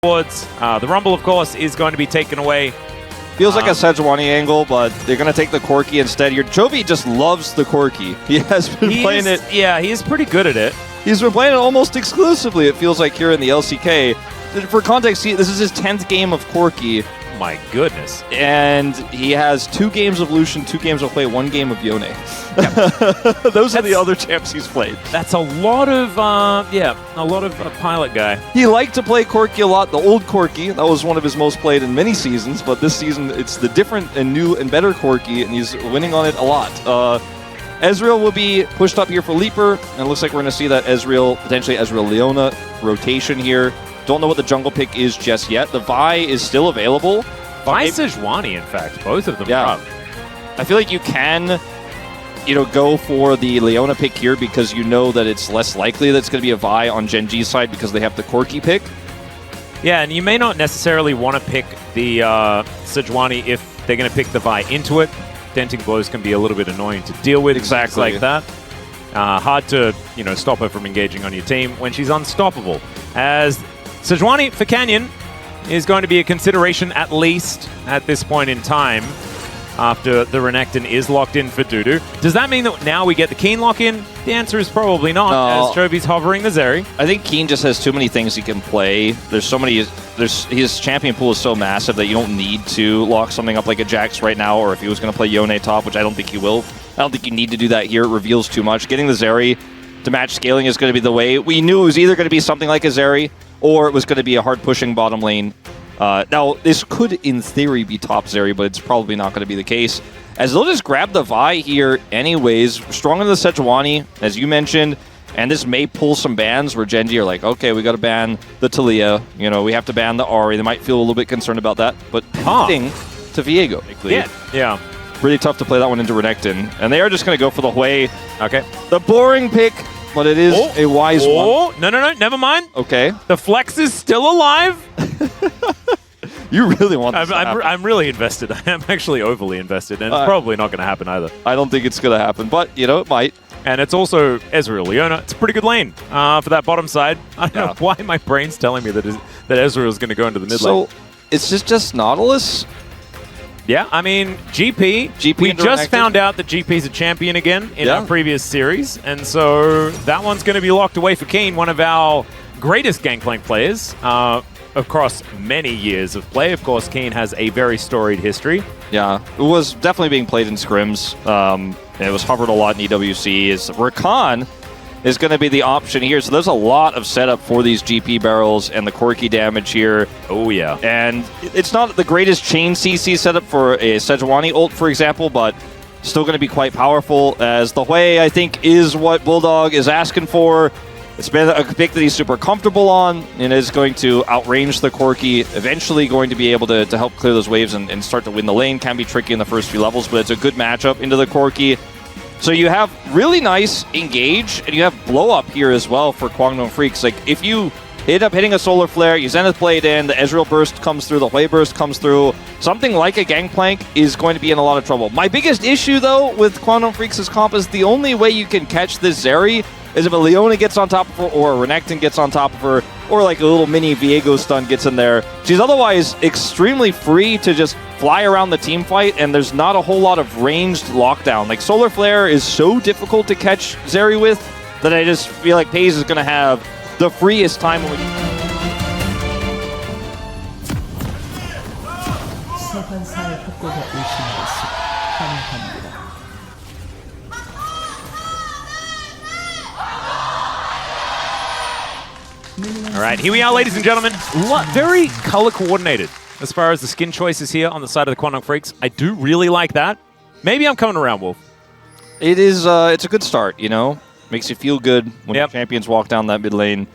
towards. The Rumble, of course, is going to be taken away. Feels like a Sejuani angle, but they're going to take the Corki instead here. Jovi just loves the Corki. He has been playing it. Yeah, he is pretty good at it. He's been playing it almost exclusively, it feels like, here in the LCK. For context, this is his 10th game of Corki. My goodness. And he has 2 games of Lucian, 2 games of play, 1 game of Yone. Yep. Those are the other champs he's played. That's a lot of, pilot guy. He liked to play Corki a lot, the old Corki. That was one of his most played in many seasons, but this season it's the different and new and better Corki, and he's winning on it a lot. Ezreal will be pushed up here for Leaper, and it looks like we're going to see that Ezreal, potentially Ezreal-Leona rotation here. Don't know what the jungle pick is just yet. The Vi is still available. Vi Sejuani, in fact. Both of them are up. I feel like you can, go for the Leona pick here because you know that it's less likely that it's going to be a Vi on Gen G's side because they have the Corki pick. Yeah, and you may not necessarily want to pick the Sejuani if they're going to pick the Vi into it. Denting blows can be a little bit annoying to deal with. Exactly. Like that. Hard to, stop her from engaging on your team when she's unstoppable. As Sejuani for Canyon is going to be a consideration at least at this point in time after the Renekton is locked in for Dudu. Does that mean that now we get the Keen lock in? The answer is probably not, as Jovi's hovering the Zeri. I think Keen just has too many things he can play. There's so many, his champion pool is so massive that you don't need to lock something up like a Jax right now, or if he was going to play Yone top, which I don't think he will. I don't think you need to do that here. It reveals too much. Getting the Zeri to match scaling is going to be the way. We knew it was either going to be something like a Zeri, or it was going to be a hard-pushing bottom lane. Now, this could, in theory, be top Zeri, but it's probably not going to be the case. As they'll just grab the Vi here anyways. Stronger than the Sejuani, as you mentioned, and this may pull some bans where Gen G are like, okay, we got to ban the Talia. We have to ban the Ahri. They might feel a little bit concerned about that, but pivoting to Viego. Yeah. Really tough to play that one into Renekton. And they are just going to go for the Hui. Okay. The boring pick, but it is a wise one. No, never mind. Okay. The Flex is still alive. You really want this to happen. I'm really invested. I'm actually overly invested, and it's probably not going to happen either. I don't think it's going to happen, but, it might. And it's also Ezreal-Leona. It's a pretty good lane for that bottom side. I don't know why my brain's telling me that Ezreal is going to go into the mid lane. So, it's just Nautilus? Yeah, I mean, GP we just found out that GP's a champion again in our previous series, and so that one's going to be locked away for Keen, one of our greatest Gangplank players across many years of play. Of course, Keen has a very storied history. Yeah, it was definitely being played in scrims. It was hovered a lot in EWC. Rakan is going to be the option here. So there's a lot of setup for these GP barrels and the Corki damage here. Oh, yeah. And it's not the greatest chain CC setup for a Sejuani ult, for example, but still going to be quite powerful, as the Hui, I think, is what Bulldog is asking for. It's been a pick that he's super comfortable on and is going to outrange the Corki, eventually going to be able to help clear those waves and start to win the lane. Can be tricky in the first few levels, but it's a good matchup into the Corki. So you have really nice engage, and you have blow up here as well for KWANGDONG FREECS. Like, if you end up hitting a Solar Flare, you Zenith Blade in, the Ezreal Burst comes through, the Hui Burst comes through, something like a Gangplank is going to be in a lot of trouble. My biggest issue, though, with KWANGDONG FREECS' comp is the only way you can catch this Zeri is if a Leona gets on top of her, or a Renekton gets on top of her, or like a little mini Viego stun gets in there. She's otherwise extremely free to just fly around the team fight, and there's not a whole lot of ranged lockdown. Like, Solar Flare is so difficult to catch Zeri with that I just feel like FaZe is going to have the freest time. All right, here we are, ladies and gentlemen. Very color coordinated as far as the skin choices here on the side of the KWANGDONG FREECS. I do really like that. Maybe I'm coming around, Wolf. It is. It's a good start, Makes you feel good when your champions walk down that mid lane.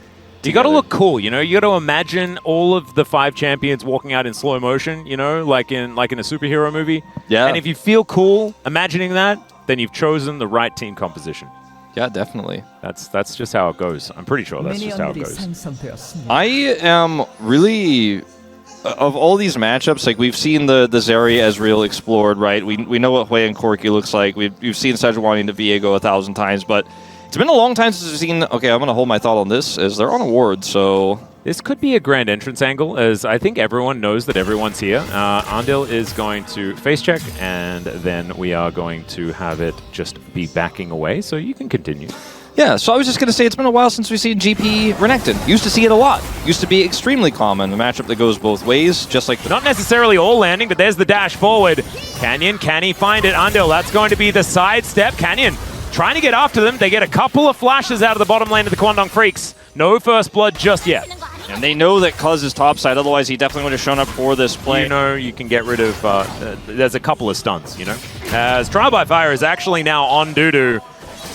You got to look cool, You got to imagine all of the 5 champions walking out in slow motion, like in a superhero movie. Yeah. And if you feel cool imagining that, then you've chosen the right team composition. Yeah, definitely. That's just how it goes. I'm pretty sure that's just how it goes. I am really, of all these matchups, like, we've seen the Zeri Ezreal explored, right? We know what Hui and Corki looks like. We've seen Sejuani into Viego 1,000 times, but It's been a long time since we've seen... Okay, I'm going to hold my thought on this, as they're on a ward, so... This could be a grand entrance angle, as I think everyone knows that everyone's here. Andil is going to face check, and then we are going to have it just be backing away, so you can continue. Yeah, so I was just going to say it's been a while since we've seen GP Renekton. Used to see it a lot. Used to be extremely common, a matchup that goes both ways, just like... Not necessarily all landing, but there's the dash forward. Canyon, can he find it? Andil, that's going to be the sidestep. Canyon trying to get after them. They get a couple of flashes out of the bottom lane of the KWANGDONG FREECS. No first blood just yet. And they know that Cuz is topside, otherwise he definitely would have shown up for this play. You know, you can get rid of... there's a couple of stuns, you know? As Trial by Fire is actually now on Dudu,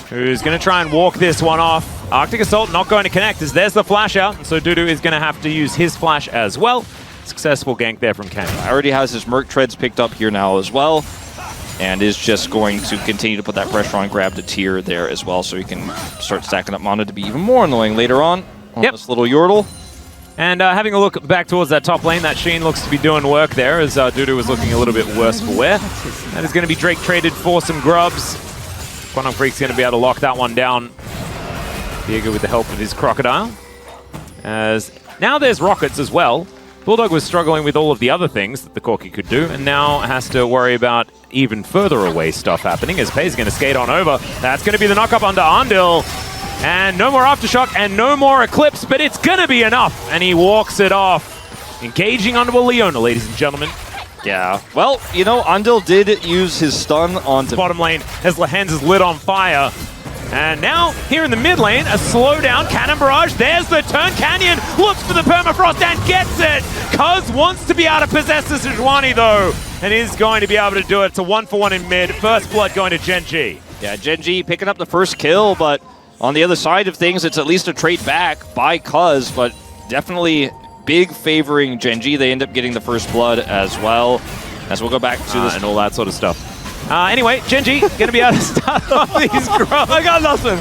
who's going to try and walk this one off. Arctic Assault not going to connect, as there's the flash out, and so Dudu is going to have to use his flash as well. Successful gank there from Canyon. Already has his Merc Treads picked up here now as well, and is just going to continue to put that pressure on, grab the tier there as well, so he can start stacking up mana to be even more annoying later on this little Yordle. And having a look back towards that top lane, that Sheen looks to be doing work there, as Dudu was looking a little bit worse for wear. That is going to be Drake traded for some grubs. KWANGDONG FREECS going to be able to lock that one down. Diego with the help of his Crocodile. As now there's Rockets as well. Bulldog was struggling with all of the other things that the Corki could do, and now has to worry about even further away stuff happening, as Pei's going to skate on over. That's going to be the knock-up onto Andil. And no more Aftershock and no more Eclipse, but it's going to be enough. And he walks it off. Engaging onto a Leona, ladies and gentlemen. Yeah, well, you know, Andil did use his stun onto... Bottom lane as Lehends is lit on fire. And now, here in the mid lane, a slowdown, Cannon Barrage, there's the turn, Canyon looks for the Permafrost and gets it! Cuz wants to be able to possess the Sejuani though, and is going to be able to do it. It's a 1-for-1 in mid, first blood going to Gen G. Yeah, Gen G picking up the first kill, but on the other side of things, it's at least a trade back by Cuz, but definitely big favoring Gen G. They end up getting the first blood as well, as we'll go back to this and all that sort of stuff. Anyway, Gen G going to be able to start off these grubs. I got nothing.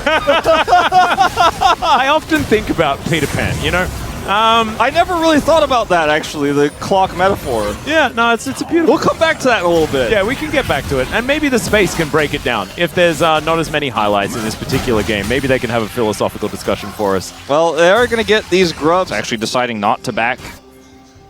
I often think about Peter Pan, you know? I never really thought about that, actually, the clock metaphor. Yeah, no, it's a beautiful... We'll come back to that in a little bit. Yeah, we can get back to it. And maybe the space can break it down. If there's not as many highlights in this particular game, maybe they can have a philosophical discussion for us. Well, they are going to get these grubs actually deciding not to back.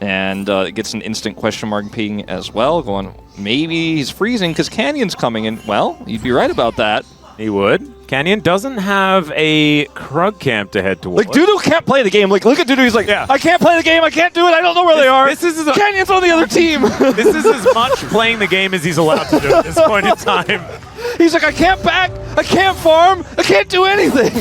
And it gets an instant question mark ping as well, going, maybe he's freezing because Canyon's coming in. Well, you'd be right about that. He would. Canyon doesn't have a Krug camp to head towards. Like, Dudu can't play the game. Like, look at Dudu. He's like, yeah. I can't play the game. I can't do it. I don't know where they are. Canyon's on the other team. This is as much playing the game as he's allowed to do at this point in time. He's like, I can't back. I can't farm. I can't do anything.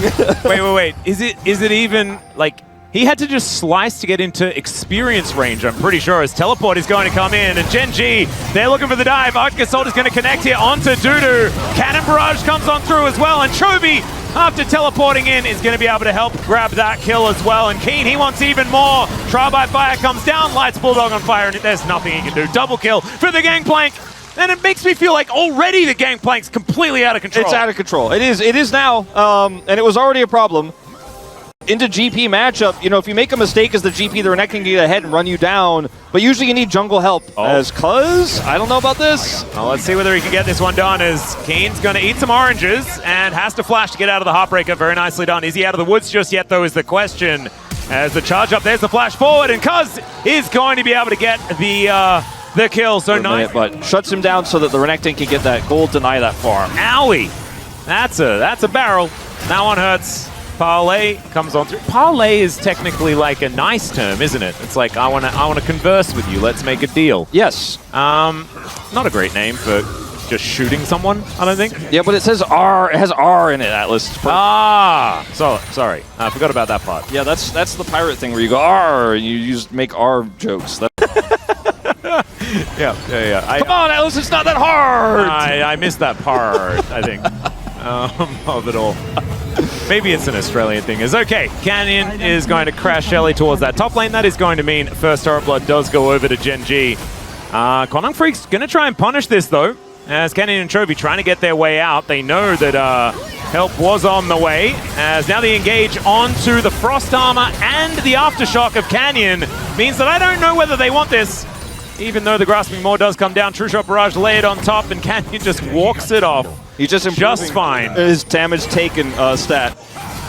Wait. Is it even, like... He had to just slice to get into experience range, I'm pretty sure, as Teleport is going to come in. And Gen G, they're looking for the dive. Arctic Assault is going to connect here onto Dudu. Cannon Barrage comes on through as well. And Chovy, after teleporting in, is going to be able to help grab that kill as well. And Keen, he wants even more. Trial by Fire comes down, lights Bulldog on fire, and there's nothing he can do. Double kill for the Gangplank. And it makes me feel like already the Gangplank's completely out of control. It's out of control. It is now, and it was already a problem. Into GP matchup, you know, if you make a mistake as the GP, the Renekton can get ahead and run you down, but usually you need jungle help. As Cuz, I don't know about this. Well, let's see whether he can get this one done, as Keen's going to eat some oranges and has to flash to get out of the Heartbreaker. Very nicely done. Is he out of the woods just yet, though, is the question. As the charge up, there's the flash forward, and Cuz is going to be able to get the kill. So nice. But shuts him down so that the Renekton can get that gold, deny that farm. Owie! That's a barrel. That one hurts. Parlay comes on through. Parlay is technically like a nice term, isn't it? It's like, I wanna converse with you. Let's make a deal. Yes. Not a great name for just shooting someone, I don't think. Yeah, but it says R. It has R in it, Atlas. Sorry. I forgot about that part. Yeah, that's the pirate thing where you go R and you make R jokes. Yeah. Come on, Atlas, it's not that hard. I missed that part, I think, of it all. Maybe it's an Australian thing. It's okay. Canyon is going to crash Shelly towards that top lane. That is going to mean first Horror Blood does go over to Gen G. KWANGDONG FREECS going to try and punish this, though, as Canyon and Chovy trying to get their way out. They know that help was on the way, as now they engage onto the Frost Armor and the Aftershock of Canyon. Means that I don't know whether they want this, even though the Grasping Maw does come down. True Shot Barrage layered on top, and Canyon just walks it off. He's just improving just fine. his damage taken stat.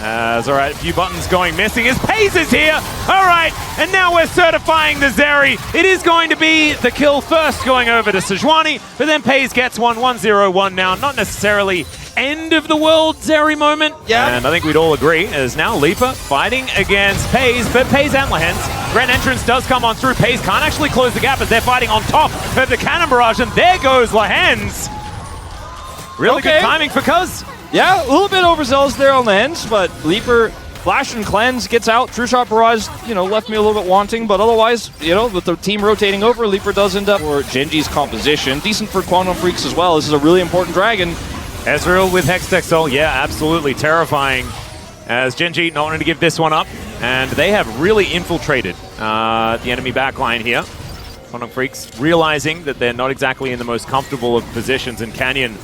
All right, a few buttons going missing as Pays is here. All right, and now we're certifying the ZERI. It is going to be the kill first going over to Sejuani, but then Pays gets 1-0-1 now. Not necessarily end of the world ZERI moment. Yeah. And I think we'd all agree, as now Lipa fighting against Pays, but Pays and Lehens. Grand entrance does come on through. Pays can't actually close the gap as they're fighting on top of the cannon barrage, and there goes Lehens. Really good timing for Cuz. Yeah, a little bit overzealous there on the ends, but Leaper, Flash and Cleanse gets out. True Shot Barrage, left me a little bit wanting, but otherwise, with the team rotating over, Leaper does end up for Genji's composition. Decent for Kwangdong FREECS as well. This is a really important dragon. Ezreal with Hextech Soul, yeah, absolutely terrifying. As Genji not wanting to give this one up, and they have really infiltrated the enemy backline here. Kwangdong FREECS realizing that they're not exactly in the most comfortable of positions, and Canyon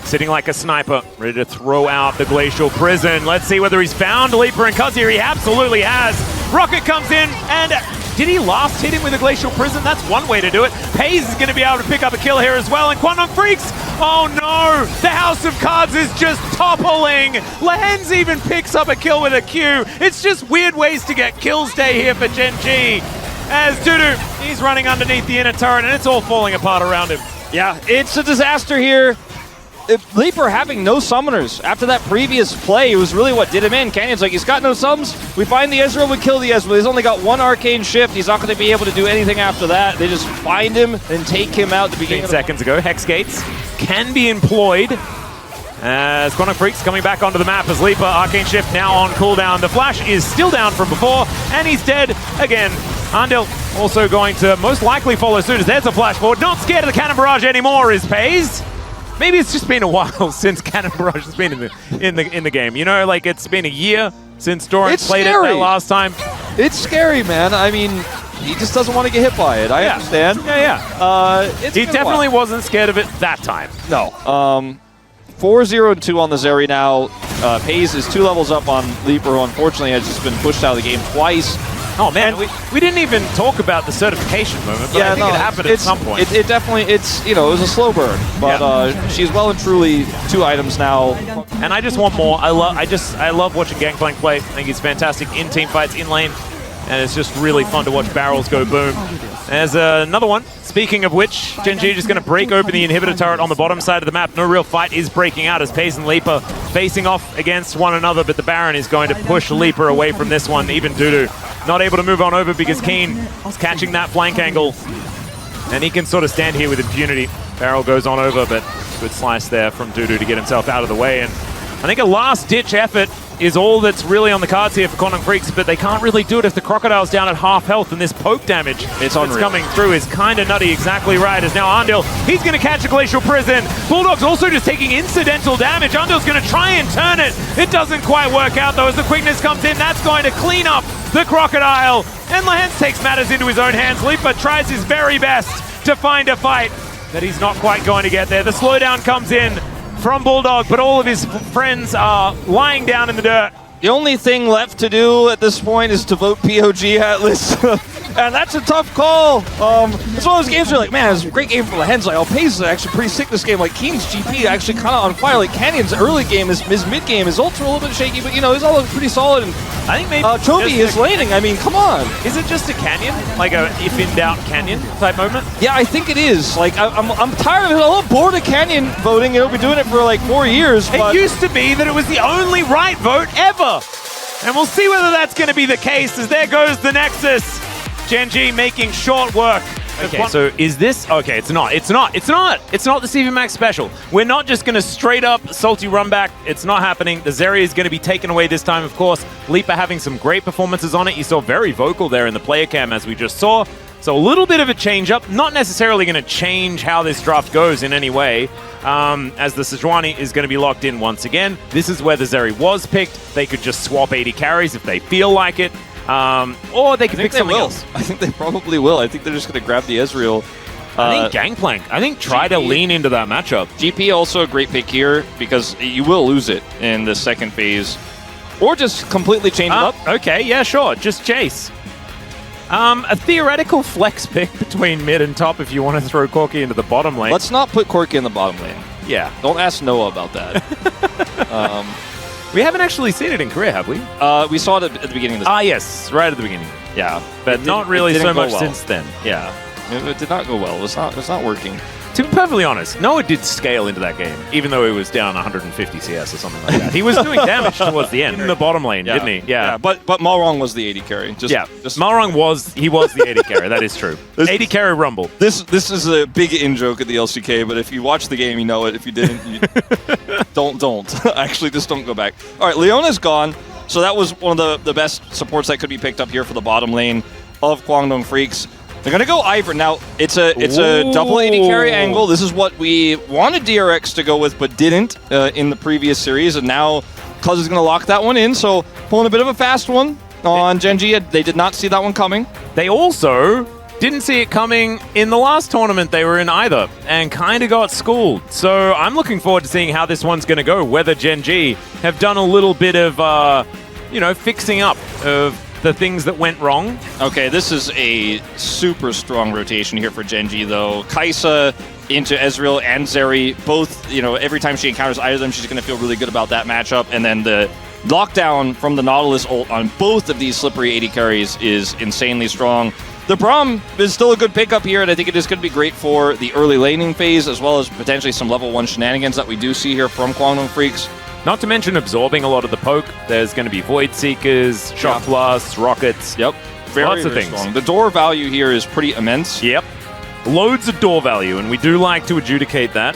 sitting like a sniper, ready to throw out the Glacial Prison. Let's see whether he's found Leaper and Cuz here. He absolutely has. Rocket comes in, and did he last hit him with a Glacial Prison? That's one way to do it. Pays is going to be able to pick up a kill here as well, and Kwangdong FREECS, oh no! The House of Cards is just toppling! Lehens even picks up a kill with a Q. It's just weird ways to get kills day here for Genji. As Dudu, he's running underneath the inner turret, and it's all falling apart around him. Yeah, it's a disaster here. Leaper having no summoners after that previous play was really what did him in. Canyon's like, he's got no sums. We find the Ezreal, we kill the Ezreal. He's only got one arcane shift. He's not going to be able to do anything after that. They just find him and take him out at the beginning. 15 seconds ago, Hex Gates can be employed. As Kwangdong FREECS coming back onto the map as Leaper, arcane shift now on cooldown. The flash is still down from before, and he's dead again. Andil also going to most likely follow suit as there's a flash forward. Not scared of the cannon barrage anymore is Pays. Maybe it's just been a while since Cannon Barrage has been in the game. Like it's been a year since Doran played it that last time. It's scary, man. I mean, he just doesn't want to get hit by it. I understand. Yeah. He definitely wasn't scared of it that time. No. 4-0-2 on the ZERI now. Pays is 2 levels up on Leaper, who unfortunately has just been pushed out of the game twice. Oh man, we didn't even talk about the certification moment, but I think it happened at some point. It definitely, it was a slow burn, but she's well and truly 2 items now. And I just want more. I love watching Gangplank play. I think he's fantastic in team fights, in lane, and it's just really fun to watch barrels go boom. There's another one. Speaking of which, Genji just going to break open the inhibitor turret on the bottom side of the map. No real fight is breaking out as Pays and Leaper facing off against one another, but the Baron is going to push Leaper away from this one. Even Dudu not able to move on over because Keen is catching that flank angle, and he can sort of stand here with impunity. Barrel goes on over, but good slice there from Dudu to get himself out of the way. And I think a last-ditch effort is all that's really on the cards here for Kwangdong FREECS, but they can't really do it if the Crocodile's down at half health, and this poke damage that's coming through is kind of nutty. Exactly right, as now Andil, he's going to catch a Glacial Prison. Bulldog's also just taking incidental damage. Andil's going to try and turn it. It doesn't quite work out, though, as the quickness comes in. That's going to clean up the Crocodile, and Lehens takes matters into his own hands. Leaper tries his very best to find a fight, but he's not quite going to get there. The slowdown comes in from Bulldog, but all of his friends are lying down in the dirt. The only thing left to do at this point is to vote POG Atlas. And that's a tough call. It's one of those games where you're like, man, it's a great game for Lehens. Like, Pays is actually pretty sick this game. Like, Keen's GP actually kind of on fire. Like, Canyon's early game, his mid game, his ults are a little bit shaky, but, he's all pretty solid. And I think maybe Chovy is laning. I mean, come on. Is it just a Canyon? Like a if in doubt Canyon type moment? Yeah, I think it is. Like, I'm tired of it. I'm a little bored of Canyon voting. We've been doing it for like 4 years. It used to be that it was the only right vote ever. And we'll see whether that's going to be the case, as there goes the Nexus. Genji making short work. Okay, so is this... Okay, it's not the Steven Max special. We're not just going to straight up salty run back. It's not happening. The ZERI is going to be taken away this time, of course. Leaper having some great performances on it. You saw very vocal there in the player cam, as we just saw. So a little bit of a change up. Not necessarily going to change how this draft goes in any way. As the Sejuani is going to be locked in once again. This is where the ZERI was picked. They could just swap 80 carries if they feel like it. Or they could pick something else. I think they probably will. I think they're just going to grab the Ezreal. I think Gangplank. I think try to lean into that matchup. GP also a great pick here because you will lose it in the second phase. Or just completely change it up. Okay, yeah, sure. Just chase. A theoretical flex pick between mid and top if you want to throw Corki into the bottom lane. Let's not put Corki in the bottom lane. Yeah. Don't ask Noah about that. We haven't actually seen it in Korea, have we? We saw it at the beginning of this. Ah, yes, right at the beginning. Yeah. But not really so much since then. Yeah. It did not go well. It's not working. To be perfectly honest, Noah did scale into that game, even though he was down 150 CS or something like that. He was doing damage towards the end in the bottom lane, didn't he? Yeah. But Malrong was the 80 carry. Malrong was the 80 carry. That is true. 80 carry Rumble. This is a big in-joke at the LCK, but if you watch the game, you know it. If you didn't, you don't. Actually, just don't go back. All right, Leona's gone. So that was one of the best supports that could be picked up here for the bottom lane of KWANGDONG FREECS. They're going to go Ivern. Now, it's a double 80 carry angle. This is what we wanted DRX to go with, but didn't in the previous series. And now, Cuz is going to lock that one in. So, pulling a bit of a fast one on GENG. They did not see that one coming. They also didn't see it coming in the last tournament they were in either, and kind of got schooled. So, I'm looking forward to seeing how this one's going to go, whether GENG have done a little bit of, fixing up of the things that went wrong. Okay, this is a super strong rotation here for GENG, though. Kai'Sa into Ezreal and ZERI, both, every time she encounters either of them, she's going to feel really good about that matchup. And then the lockdown from the Nautilus ult on both of these slippery 80 carries is insanely strong. The Braum is still a good pickup here, and I think it is going to be great for the early laning phase, as well as potentially some level 1 shenanigans that we do see here from KWANGDONG FREECS. Not to mention absorbing a lot of the poke. There's going to be Void Seekers, Shock Blasts, Rockets. Yep. Lots of things. Strong. The door value here is pretty immense. Yep. Loads of door value, and we do like to adjudicate that.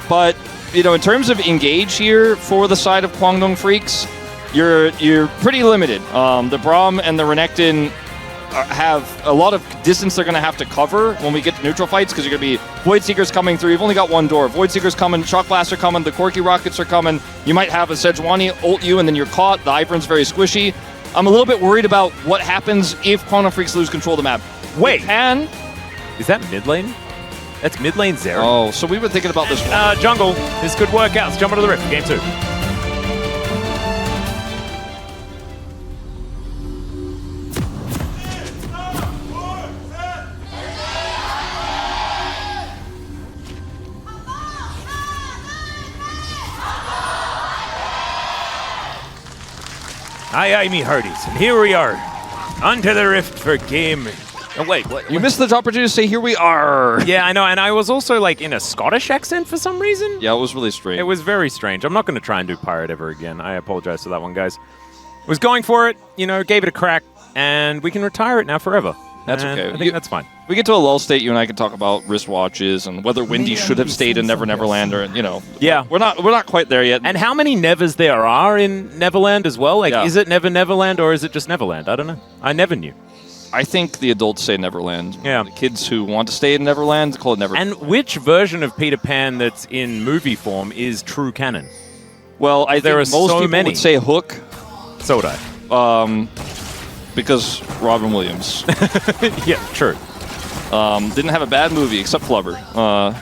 But, in terms of engage here for the side of KWANGDONG FREECS, you're pretty limited. The Braum and the Renekton have a lot of distance they're going to have to cover when we get to neutral fights, because you're going to be Void Seekers coming through. You've only got one door. Void Seekers coming, Shock Blasts are coming, the Corki Rockets are coming. You might have a Sejuani ult you, and then you're caught. The Ivern's very squishy. I'm a little bit worried about what happens if KWANGDONG FREECS lose control of the map. Wait. Is that mid lane? That's mid lane ZERI. Oh, so we've been thinking about this one. Jungle. This could work out. Let's jump into the Rift for game 2. Aye, me hearties, and here we are, onto the Rift for game... Oh, wait, what? You missed the opportunity to say, here we are. Yeah, I know, and I was also, in a Scottish accent for some reason. Yeah, it was really strange. It was very strange. I'm not going to try and do Pirate ever again. I apologize for that one, guys. Was going for it, gave it a crack, and we can retire it now forever. That's okay. I think that's fine. We get to a lull state, you and I can talk about wristwatches and whether Windy should have stayed in Never Neverland or, Yeah. We're not quite there yet. And how many Nevers there are in Neverland as well? Is it Never Neverland or is it just Neverland? I don't know. I never knew. I think the adults say Neverland. Yeah. The kids who want to stay in Neverland call it Neverland. And which version of Peter Pan that's in movie form is true canon? Well, I think most people would say Hook. So would I. Because Robin Williams. Yeah, true. Didn't have a bad movie except Flubber.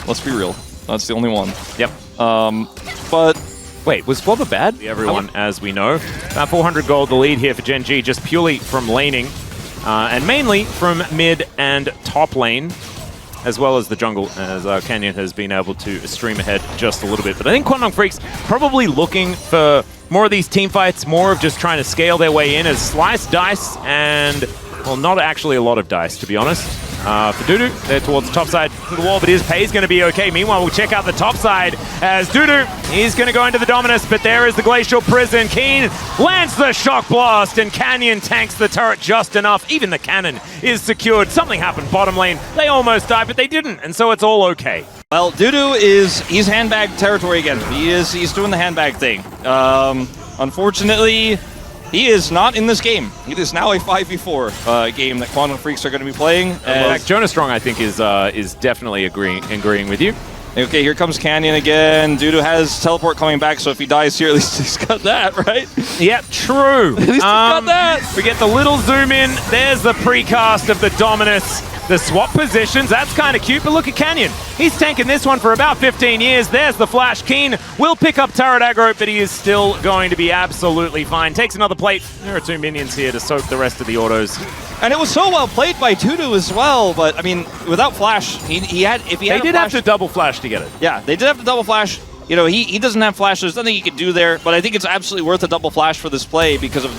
Let's be real. That's the only one. Yep. But wait, was Flubber bad? Everyone, as we know. 400 gold the lead here for GENG, just purely from laning. And mainly from mid and top lane, as well as the jungle, as Canyon has been able to stream ahead just a little bit. But I think KWANGDONG FREECS probably looking for more of these team fights, more of just trying to scale their way in as slice dice and, well, not actually a lot of dice, to be honest. For Dudu, they're towards the top side of the wall, but his pay is going to be okay. Meanwhile, we'll check out the top side as Dudu, he's going to go into the Dominus, but there is the Glacial Prison. Keen lands the Shock Blast, and Canyon tanks the turret just enough. Even the cannon is secured. Something happened bottom lane. They almost died, but they didn't, and so it's all okay. Well, Dudu he's handbag territory again. He's doing the handbag thing. Unfortunately, he is not in this game. It is now a 5v4 game that KWANGDONG FREECS are going to be playing. In fact, Jonah Strong, I think, is definitely agreeing with you. Okay, here comes Canyon again. Dudu has teleport coming back, so if he dies here, at least he's got that, right? Yep, true. At least he's got that. We get the little zoom in. There's the precast of the Dominus. The swap positions, that's kind of cute, but look at Canyon. He's tanking this one for about 15 years. There's the flash. Keen will pick up turret aggro, but he is still going to be absolutely fine. Takes another plate. There are 2 minions here to soak the rest of the autos. And it was so well played by Dudu as well, but I mean, without flash, he had, if he had They did have to double flash to get it. Yeah, they did have to double flash. You know, he doesn't have flash. There's nothing he can do there, but I think it's absolutely worth a double flash for this play because of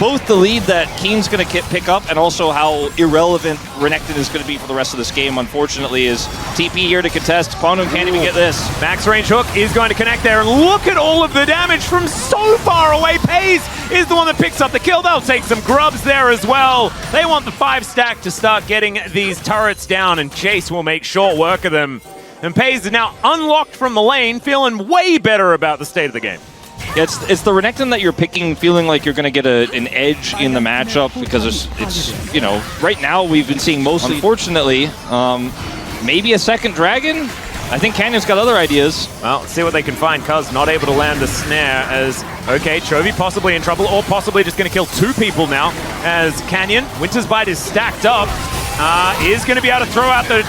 both the lead that Keen's going to pick up and also how irrelevant Renekton is going to be for the rest of this game. Unfortunately, is TP here to contest. KWANGDONG can't even get this. Max range hook is going to connect there, and look at all of the damage from so far away. Pays is the one that picks up the kill. They'll take some grubs there as well. They want the 5 stack to start getting these turrets down, and Chase will make short work of them. And Pays is now unlocked from the lane, feeling way better about the state of the game. Yeah, it's the Renekton that you're picking, feeling like you're going to get an edge in the matchup because it's you know, right now we've been seeing mostly, unfortunately, maybe a second dragon. I think Canyon's got other ideas. Well, let's see what they can find. Cuz not able to land the snare as, okay, Chovy possibly in trouble or possibly just going to kill 2 people now as Canyon, Winter's Bite is stacked up, is going to be able to throw out the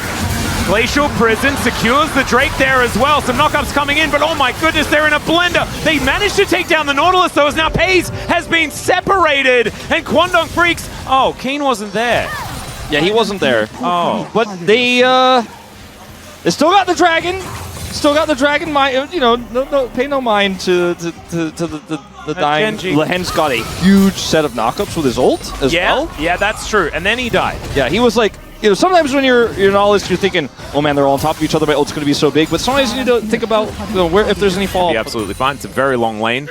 Glacial Prison, secures the Drake there as well. Some knockups coming in, but oh my goodness, they're in a blender. They managed to take down the Nautilus, though, as now Pays has been separated. And KWANGDONG Freaks, oh, Keen wasn't there. Yeah, he wasn't there. Oh. But they still got the dragon. Still got the dragon, you know, pay no mind to the dying. Lehen's got a huge set of knockups with his ult as well. Yeah, that's true. And then he died. Yeah, he was like, you know, sometimes when you're in all this, you're thinking, oh man, they're all on top of each other, my ult's going to be so big. But sometimes you need to think about, you know, where if there's any fall. Be absolutely fine. It's a very long lane.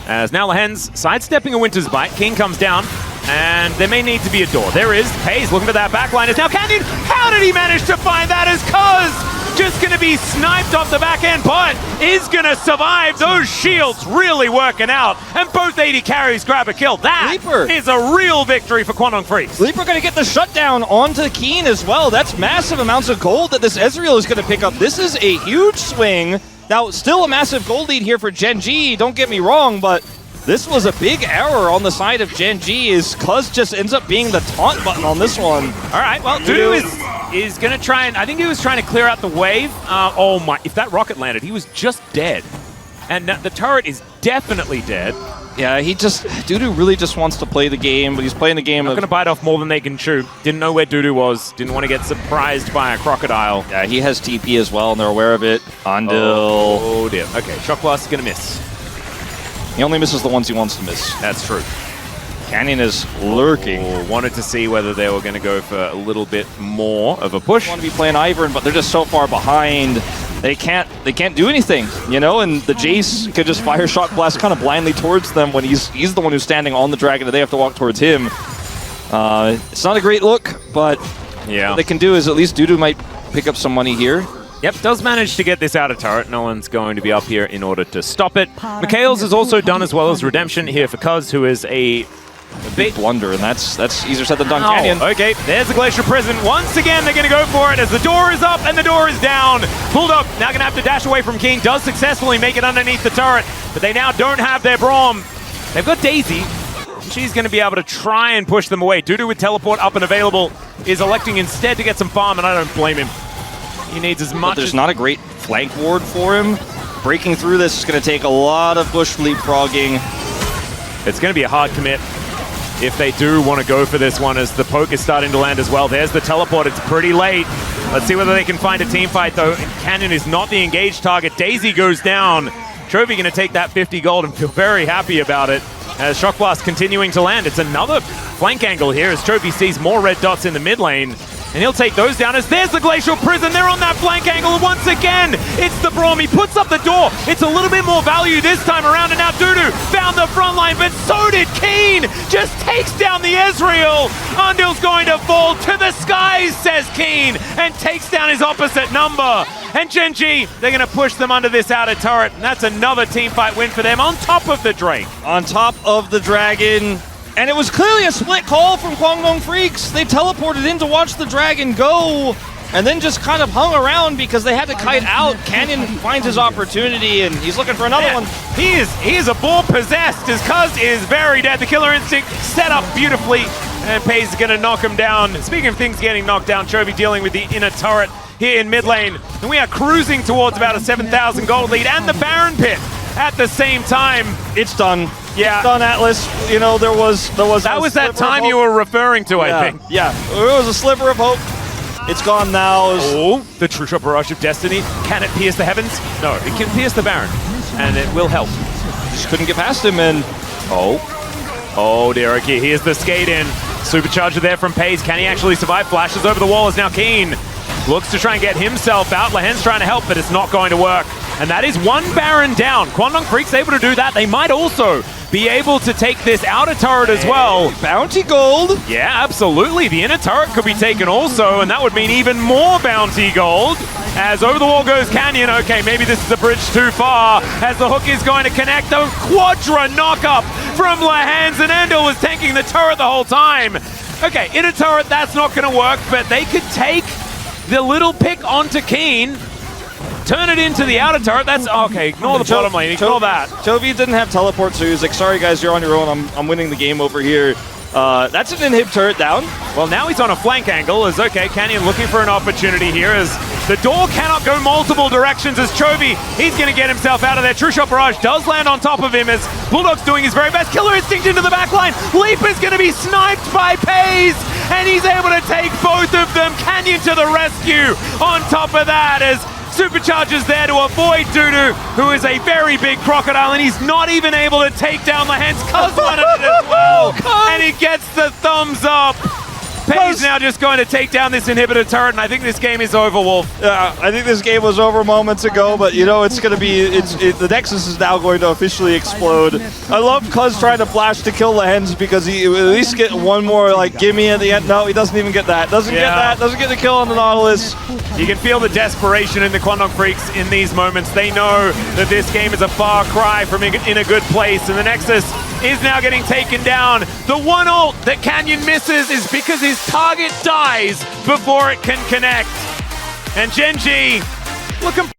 As now Lehen's sidestepping a Winter's Bite. King comes down, and there may need to be a door. There is. Pays looking for that backline. It's now Canyon. How did he manage to find that? As Cuz just going to be sniped off the back end, but is going to survive. Those shields really working out. And both 80 carries grab a kill. That is a real victory for KWANGDONG Freaks. Leaper going to get the shutdown onto Keen as well. That's massive amounts of gold that this Ezreal is going to pick up. This is a huge swing. Now, still a massive gold lead here for GENG, don't get me wrong, but this was a big error on the side of GENG, as Cuz just ends up being the taunt button on this one. All right, well, Dudu is going to try and, I think he was trying to clear out the wave. Oh my, if that rocket landed, he was just dead. And the turret is definitely dead. Yeah, Dudu really just wants to play the game, but he's playing the game. Not going to bite off more than they can chew. Didn't know where Dudu was. Didn't want to get surprised by a crocodile. Yeah, he has TP as well, and they're aware of it. Andil. Oh dear. Okay, Shock Blast is going to miss. He only misses the ones he wants to miss. That's true. Canyon is lurking. Wanted to see whether they were going to go for a little bit more of a push. Want to be playing Ivern, but they're just so far behind. They can't do anything, you know, and the Jace could just fire Shock Blast kind of blindly towards them when he's the one who's standing on the dragon and they have to walk towards him. It's not a great look, but yeah, what they can do is at least Dudu might pick up some money here. Yep, does manage to get this out of turret. No one's going to be up here in order to stop it. Mikhail's is also done as well as Redemption here for Cuz, who is a big blunder, and that's easier said than done. Canyon. Okay, there's the Glacial Prison. Once again, they're going to go for it as the door is up and the door is down. Bulldog now going to have to dash away from King. Does successfully make it underneath the turret, but they now don't have their Braum. They've got Daisy. She's going to be able to try and push them away. Dudu with teleport up and available is electing instead to get some farm, and I don't blame him. He needs as much. But there's not a great flank ward for him. Breaking through this is going to take a lot of bush leapfrogging. It's going to be a hard commit if they do want to go for this one, as the poke is starting to land as well. There's the teleport. It's pretty late. Let's see whether they can find a team fight, though. Canyon is not the engaged target. Daisy goes down. Trophy going to take that 50 gold and feel very happy about it. As Shock Blast continuing to land. It's another flank angle here as Trophy sees more red dots in the mid lane. And he'll take those down as there's the Glacial Prison. They're on that flank angle once again. It's the Braum. He puts up the door. It's a little bit more value this time around. And now Dudu found the front line, but so did Keen. Just takes down the Ezreal. Undil's going to fall to the skies, says Keen, and takes down his opposite number. And GENG, they're going to push them under this outer turret. And that's another team fight win for them on top of the Drake. On top of the Dragon. And it was clearly a split call from KWANGDONG Freeks. They teleported in to watch the dragon go, and then just kind of hung around because they had to kite out. Canyon finds his opportunity, and he's looking for another one. He is a bull possessed. His Cuz is very dead. The Killer Instinct set up beautifully, and Pays is going to knock him down. Speaking of things getting knocked down, Chovy dealing with the inner turret here in mid lane, and we are cruising towards about a 7,000 gold lead and the Baron Pit at the same time. It's done. Yeah. It's done, Atlas. You know, there was that time you were referring to, I think. Yeah, there was a sliver of hope. It's gone now. Oh, the True Shot Barrage of Destiny. Can it pierce the heavens? No, it can pierce the Baron, and it will help. Just couldn't get past him, and oh dear, okay, here's the skate in. Supercharger there from Pays. Can he actually survive? Flashes over the wall is now Keen. Looks to try and get himself out. Lahen's trying to help, but it's not going to work. And that is one Baron down. KWANGDONG FREECS able to do that. They might also be able to take this outer turret as well. Bounty gold. Yeah, absolutely. The inner turret could be taken also, and that would mean even more bounty gold. As over the wall goes Canyon. Okay, maybe this is a bridge too far. As the hook is going to connect. A quadra knockup from Lahen's, and Endel was tanking the turret the whole time. Okay, inner turret, that's not going to work, but they could take the little pick onto Keen. Turn it into the outer turret. That's okay. Ignore the bottom lane. Ignore that. Chovy didn't have teleport, so he was like, sorry guys, you're on your own. I'm winning the game over here. That's an inhib turret down. Well, now he's on a flank angle. As okay, Canyon looking for an opportunity here as the door cannot go multiple directions as Chovy, he's going to get himself out of there. True Shot Barrage does land on top of him as Bulldog's doing his very best. Killer Instinct into the back line. Leap is going to be sniped by Pays, and he's able to take both of them. Canyon to the rescue on top of that as Supercharger's there to avoid Dudu, who is a very big crocodile, and he's not even able to take down Lahen's. Cuz wanted it as well, and he gets the thumbs up. Pays now just going to take down this inhibitor turret, and I think this game is over, Wolf. Yeah, I think this game was over moments ago, but you know, it's going to be, the Nexus is now going to officially explode. I love Cuz trying to flash to kill Lahen's because he will at least get one more like gimme at the end. No, he doesn't even get that. Doesn't get that. Doesn't get the kill on the Nautilus. You can feel the desperation in the KWANGDONG FREECS in these moments. They know that this game is a far cry from in a good place, and the Nexus is now getting taken down. The one ult that Canyon misses is because his target dies before it can connect. And Gen G looking